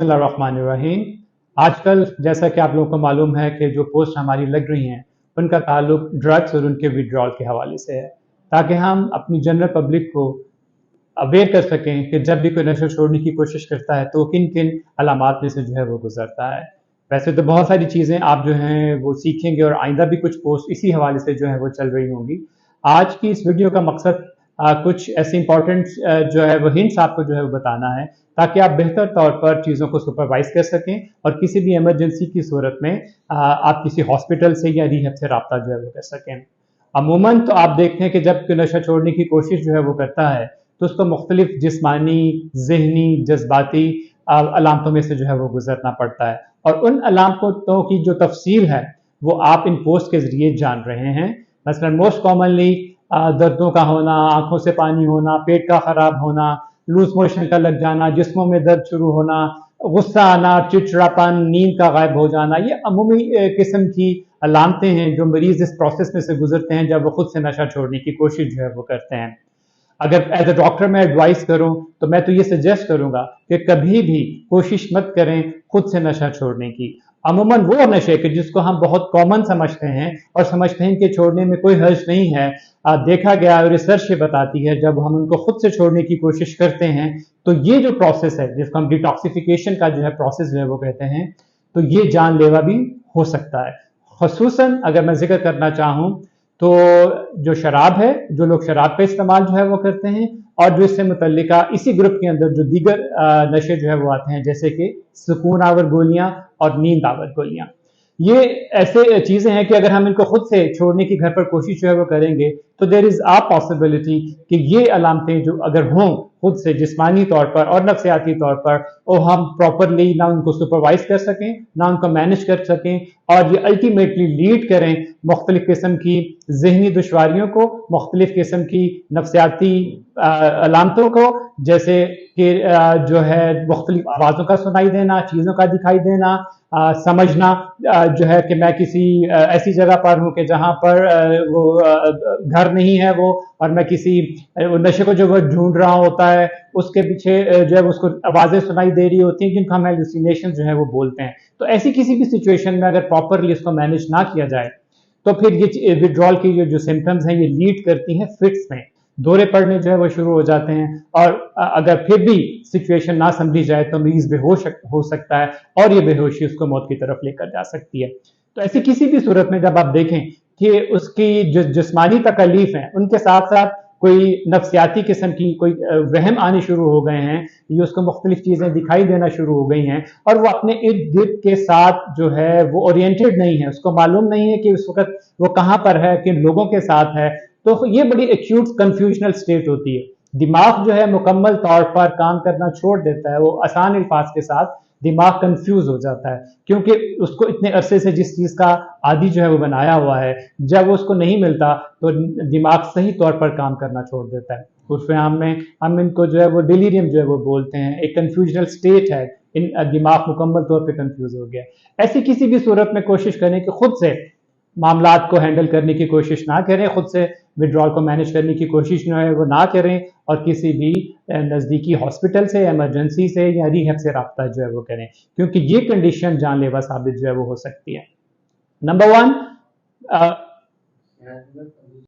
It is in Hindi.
बिस्मिल्लाहिर्रहमानिर्रहीम। आजकल जैसा कि आप लोगों को मालूम है कि जो पोस्ट हमारी लग रही हैं उनका ताल्लुक ड्रग्स और उनके विड्रॉल के हवाले से है, ताकि हम अपनी जनरल पब्लिक को अवेयर कर सकें कि जब भी कोई नशा छोड़ने की कोशिश करता है तो किन किन अलामात में से जो है वो गुजरता है। वैसे तो बहुत सारी चीज़ें आप जो हैं वो सीखेंगे और आइंदा भी कुछ पोस्ट इसी हवाले से जो है वो चल रही होंगी। आज की इस वीडियो का मकसद कुछ ऐसे इंपॉर्टेंट जो है वो हिंट्स आपको जो है वो बताना है, ताकि आप बेहतर तौर पर चीज़ों को सुपरवाइज कर सकें और किसी भी इमरजेंसी की सूरत में आप किसी हॉस्पिटल से या रिहैब से रब्ता जो है वो कर सकें। अमूमन तो आप देखते हैं कि जब कोई नशा छोड़ने की कोशिश जो है वो करता है तो उसको मुख्तलिफ जिस्मानी, ज़हनी, जज्बाती अलामतों में से जो है वो गुजरना पड़ता है, और उन अलामतों की जो तफसील है वो आप इन पोस्ट के ज़रिए जान रहे हैं। मसलन मोस्ट कॉमनली दर्दों का होना, आंखों से पानी होना, पेट का ख़राब होना, लूज मोशन का लग जाना, जिस्मों में दर्द शुरू होना, गुस्सा आना, चिड़चिड़ापन, नींद का गायब हो जाना, ये अमूमी किस्म की अलामतें हैं जो मरीज इस प्रोसेस में से गुजरते हैं जब वो खुद से नशा छोड़ने की कोशिश जो है वो करते हैं। अगर एज अ डॉक्टर मैं एडवाइस करूं तो मैं तो ये सजेस्ट करूंगा कि कभी भी कोशिश मत करें खुद से नशा छोड़ने की। अमूमन वो नशे के जिसको हम बहुत कॉमन समझते हैं और समझते हैं कि छोड़ने में कोई हर्ज नहीं है, देखा गया और रिसर्च ये बताती है जब हम उनको खुद से छोड़ने की कोशिश करते हैं तो ये जो प्रोसेस है जिसको हम डिटॉक्सिफिकेशन का जो है प्रोसेस जो है वो कहते हैं, तो ये जानलेवा भी हो सकता है। खसूसन अगर मैं जिक्र करना चाहूँ तो जो शराब है, जो लोग शराब का इस्तेमाल जो है वो करते हैं, और जो इससे मुतल्लिका इसी ग्रुप के अंदर जो दीगर नशे जो है वो आते हैं जैसे कि सुकून आवर गोलियां और नींद आवर गोलियां, ये ऐसे चीजें हैं कि अगर हम इनको खुद से छोड़ने की घर पर कोशिश जो है वो करेंगे तो देर इज आ पॉसिबिलिटी कि ये अलामतें जो अगर हों खुद से जिस्मानी तौर पर और नफ्सियाती तौर पर, वो हम प्रॉपरली ना उनको सुपरवाइज कर सकें ना उनको मैनेज कर सकें, और ये अल्टीमेटली लीड करें मुख्तलिफ किस्म की जहनी दुश्वारियों को, मुख्तलिफ किस्म की नफ्सियाती अलामतों को, जैसे कि जो है मुख्तलिफ आवाज़ों का सुनाई देना, चीज़ों का दिखाई देना, समझना जो है कि मैं किसी ऐसी जगह पर हूँ कि जहाँ पर वो घर नहीं है वो, और मैं किसी नशे को जो वो ढूंढ रहा होता है उसके पीछे जो है उसको आवाज़ें सुनाई दे रही होती हैं जिनको हम हेलुसिनेशन जो है वो बोलते हैं। तो ऐसी किसी भी सिचुएशन में अगर प्रॉपरली इसको मैनेज ना किया जाए तो फिर ये विड्रॉल की जो सिम्टम्स हैं ये लीड करती हैं फिट्स में, दौरे पड़ने जो है वो शुरू हो जाते हैं, और अगर फिर भी सिचुएशन ना समझी जाए तो मरीज बेहोश हो सकता है और ये बेहोशी उसको मौत की तरफ लेकर जा सकती है। तो ऐसी किसी भी सूरत में जब आप देखें कि उसकी जो जिस्मानी तकलीफ है उनके साथ साथ कोई नफ्सियाती किस्म की कोई वहम आने शुरू हो गए हैं, ये उसको मुख्तलिफ चीज़ें दिखाई देना शुरू हो गई हैं, और वो अपने इर्द गिर्द के साथ जो है वो ओरिएंटेड नहीं है, उसको मालूम नहीं है कि उस वक्त वो कहाँ पर है, किन लोगों के साथ है, तो ये बड़ी एक्यूट कंफ्यूजनल स्टेट होती है। दिमाग जो है मुकम्मल तौर पर काम करना छोड़ देता है, वो आसान अल्फाज के साथ दिमाग कंफ्यूज हो जाता है, क्योंकि उसको इतने अरसे से जिस चीज़ का आदि जो है वो बनाया हुआ है, जब उसको नहीं मिलता तो दिमाग सही तौर पर काम करना छोड़ देता है। उर्फ आम में हम इनको जो है वो डिलीरियम जो है वो बोलते हैं, एक कंफ्यूजनल स्टेट है, इन दिमाग मुकम्मल तौर पे कंफ्यूज हो गया। ऐसी किसी भी सूरत में कोशिश करें कि खुद से मामलात को हैंडल करने की कोशिश ना करें, खुद से विड्रॉल को मैनेज करने की कोशिश जो है वो ना करें, और किसी भी नज़दीकी हॉस्पिटल से, इमरजेंसी से या रिहैब से रब्ता जो है वो करें, क्योंकि ये कंडीशन जानलेवा साबित जो है वो हो सकती है। Number one,